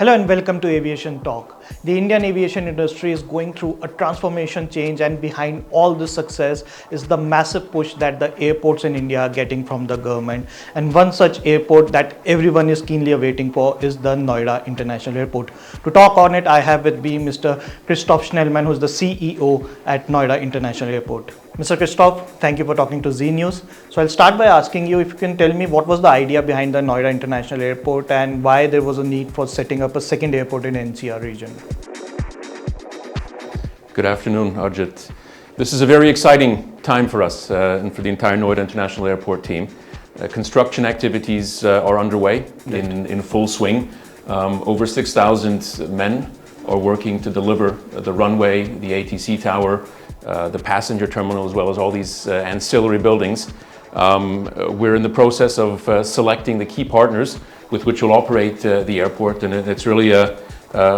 Hello and welcome to Aviation Talk. The Indian aviation industry is going through a transformation change, and behind all this success is the massive push that the airports in India are getting from the government. And one such airport that everyone is keenly awaiting for is the Noida International Airport. To talk on it, I have with me Mr. Christoph Schnellmann, who is the CEO at Noida International Airport. Mr. Christoph, thank you for talking to Z News. So I'll start by asking you if you can tell me what was the idea behind the Noida International Airport and why there was a need for setting up a second airport in NCR region. Good afternoon, Arjit. This is a very exciting time for us and for the entire Noida International Airport team. Construction activities are underway in full swing. Over 6,000 men are working to deliver the runway, the ATC tower, the passenger terminal, as well as all these ancillary buildings. We're in the process of selecting the key partners with which we'll operate the airport, and it's really a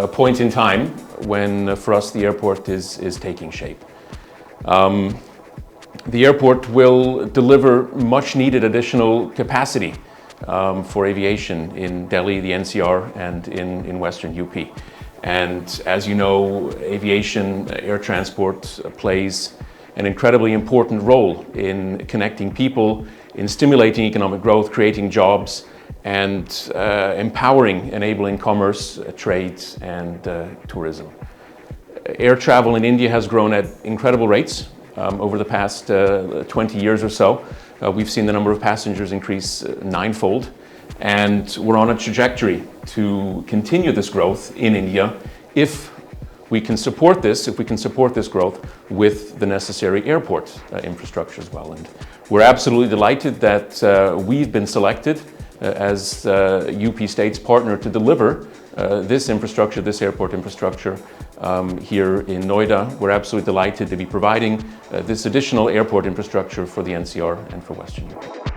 point in time when for us the airport is taking shape. The airport will deliver much needed additional capacity for aviation in Delhi, the NCR, and in Western UP. And as you know, aviation, air transport plays an incredibly important role in connecting people, in stimulating economic growth, creating jobs, and empowering, enabling commerce, trade, and tourism. Air travel in India has grown at incredible rates over the past 20 years or so. We've seen the number of passengers increase ninefold. And we're on a trajectory to continue this growth in India if we can support this growth with the necessary airport infrastructure as well. And we're absolutely delighted that we've been selected as UP State's partner to deliver this infrastructure, this airport infrastructure here in Noida. We're absolutely delighted to be providing this additional airport infrastructure for the NCR and for Western UP.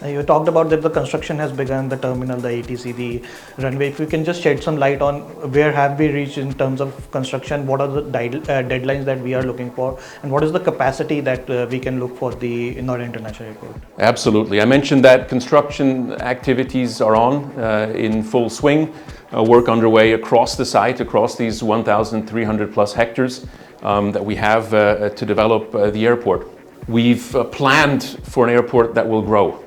You talked about that the construction has begun, the terminal, the ATC, the runway. If you can just shed some light on where have we reached in terms of construction, what are the deadlines that we are looking for, and what is the capacity that we can look for the Noida International Airport? Absolutely. I mentioned that construction activities are on in full swing, work underway across the site, across these 1,300 plus hectares that we have to develop the airport. We've planned for an airport that will grow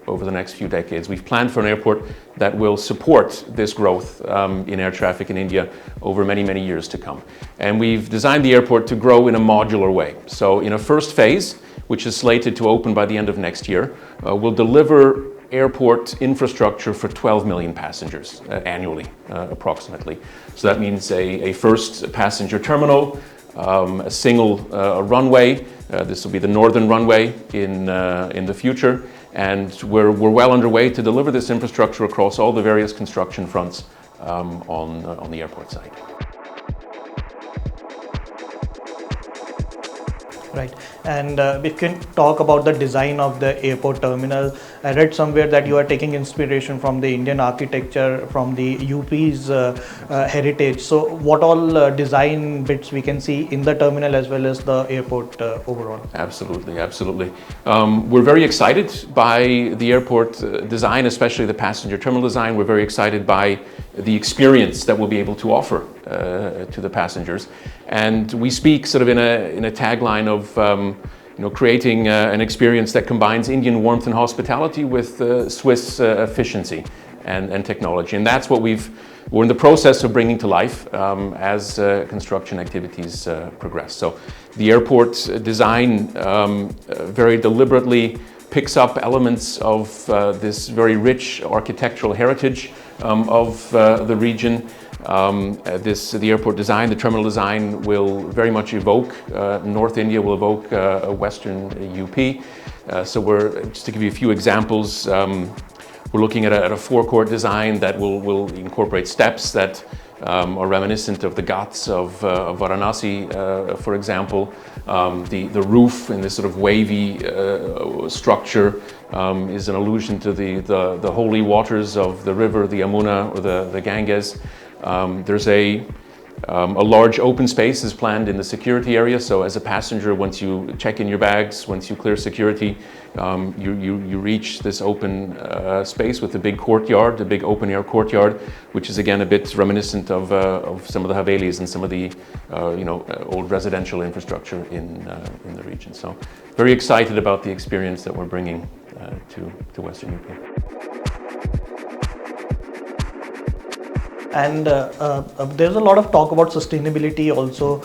over the next few decades. We've planned for an airport that will support this growth in air traffic in India over many, many years to come. And we've designed the airport to grow in a modular way. So in a first phase, which is slated to open by the end of next year, we'll deliver airport infrastructure for 12 million passengers annually, approximately. So that means a first passenger terminal, a single runway. This will be the northern runway in the future. And we're well underway to deliver this infrastructure across all the various construction fronts on the airport site. Right. And if you can talk about the design of the airport terminal, I read somewhere that you are taking inspiration from the Indian architecture, from the UP's heritage. So what all design bits we can see in the terminal as well as the airport overall? Absolutely, absolutely. We're very excited by the airport design, especially the passenger terminal design. We're very excited by the experience that we'll be able to offer to the passengers. And we speak sort of in a tagline of creating an experience that combines Indian warmth and hospitality with Swiss efficiency and technology. And that's what we're in the process of bringing to life as construction activities progress. So the airport design very deliberately picks up elements of this very rich architectural heritage of the region. The airport design, the terminal design will very much evoke North India, will evoke Western UP. So just to give you a few examples, we're looking at a forecourt design that will incorporate steps that are reminiscent of the Ghats of Varanasi, for example. The roof in this sort of wavy structure is an allusion to the holy waters of the river, the Yamuna or the Ganges. There's a A large open space is planned in the security area, so as a passenger, once you check in your bags, once you clear security, you reach this open space with a big courtyard, a big open-air courtyard, which is again a bit reminiscent of some of the Havelis and some of the old residential infrastructure in the region. So very excited about the experience that we're bringing to Western UK. And there's a lot of talk about sustainability also.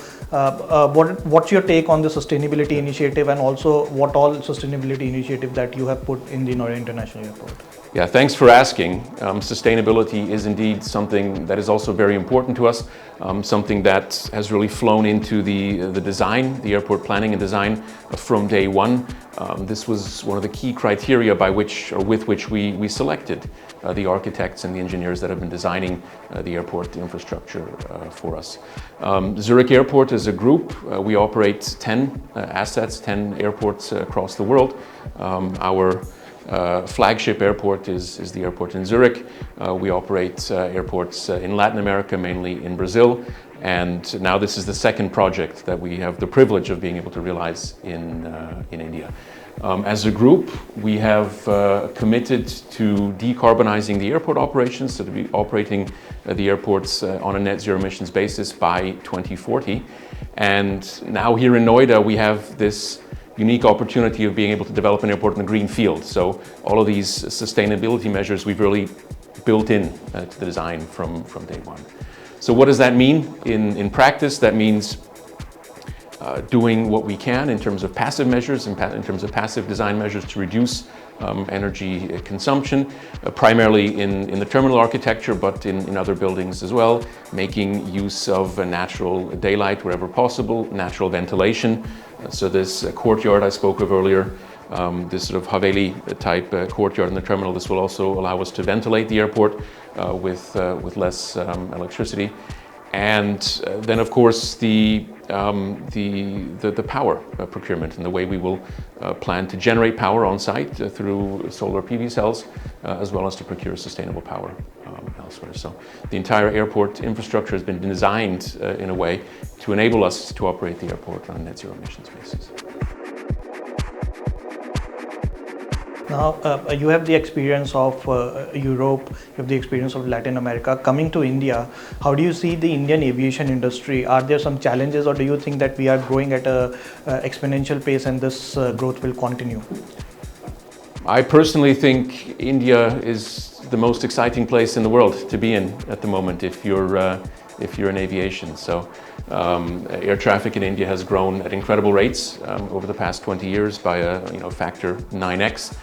What's your take on the sustainability initiative, and also what all sustainability initiative that you have put in the Noida International Airport? Yeah, thanks for asking. Sustainability is indeed something that is also very important to us, something that has really flown into the design, the airport planning and design from day one. This was one of the key criteria by which, or with which we selected the architects and the engineers that have been designing the airport infrastructure for us. Zurich Airport is a group. We operate 10 assets, 10 airports across the world. Our flagship airport is the airport in Zurich. We operate airports in Latin America, mainly in Brazil. And now this is the second project that we have the privilege of being able to realize in India. As a group, we have committed to decarbonizing the airport operations, so to be operating the airports on a net zero emissions basis by 2040. And now here in Noida, we have this unique opportunity of being able to develop an airport in the greenfield. So all of these sustainability measures we've really built in to the design from day one. So what does that mean in practice? That means doing what we can in terms of passive measures, in terms of passive design measures to reduce energy consumption, primarily in the terminal architecture, but in other buildings as well, making use of natural daylight wherever possible, natural ventilation. So this courtyard I spoke of earlier, this sort of Haveli type courtyard in the terminal, this will also allow us to ventilate the airport with less electricity. And then, of course, the power procurement and the way we will plan to generate power on site through solar PV cells, as well as to procure sustainable power elsewhere. So the entire airport infrastructure has been designed in a way to enable us to operate the airport on a net zero emissions basis. Now, you have the experience of Europe, you have the experience of Latin America. Coming to India, how do you see the Indian aviation industry? Are there some challenges, or do you think that we are growing at an exponential pace and this growth will continue? I personally think India is the most exciting place in the world to be in at the moment if you're in aviation. So air traffic in India has grown at incredible rates over the past 20 years by a factor 9x.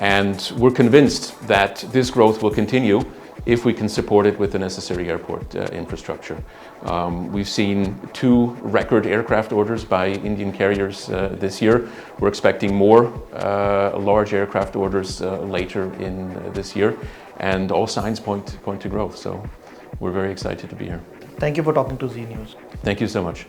And we're convinced that this growth will continue if we can support it with the necessary airport infrastructure. We've seen 2 record aircraft orders by Indian carriers this year. We're expecting more large aircraft orders later in this year, and all signs point to growth. So we're very excited to be here. Thank you for talking to Z News. Thank you so much.